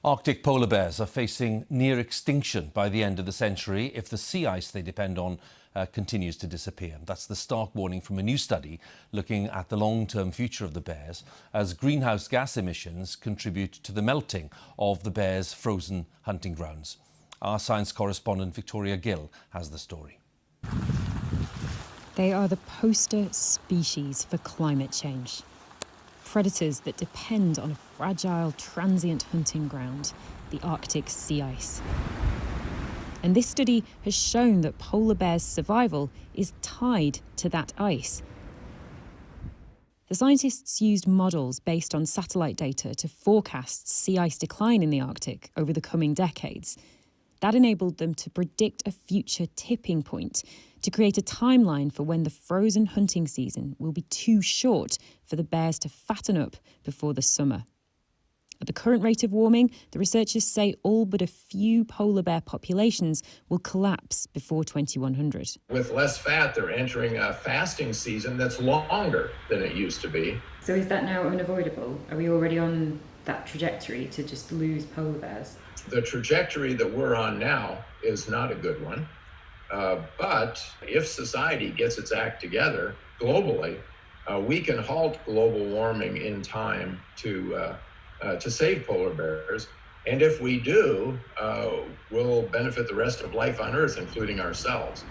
Arctic polar bears are facing near extinction by the end of the century if the sea ice they depend on continues to disappear. That's the stark warning from a new study looking at the long-term future of the bears as greenhouse gas emissions contribute to the melting of the bears' frozen hunting grounds. Our science correspondent Victoria Gill has the story. They are the poster species for climate change. Predators that depend on a fragile, transient hunting ground, the Arctic sea ice. And this study has shown that polar bears' survival is tied to that ice. The scientists used models based on satellite data to forecast sea ice decline in the Arctic over the coming decades. That enabled them to predict a future tipping point, to create a timeline for when the frozen hunting season will be too short for the bears to fatten up before the summer. At the current rate of warming, the researchers say all but a few polar bear populations will collapse before 2100. With less fat, they're entering a fasting season that's longer than it used to be. So is that now unavoidable? Are we already on that trajectory to just lose polar bears? The trajectory that we're on now is not a good one. But if society gets its act together globally, we can halt global warming in time to save polar bears. And if we do, we'll benefit the rest of life on Earth, including ourselves.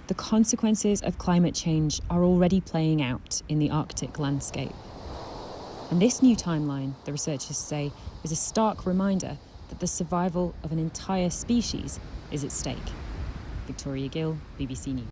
The consequences of climate change are already playing out in the Arctic landscape. And this new timeline, the researchers say, is a stark reminder that the survival of an entire species is at stake. Victoria Gill, BBC News.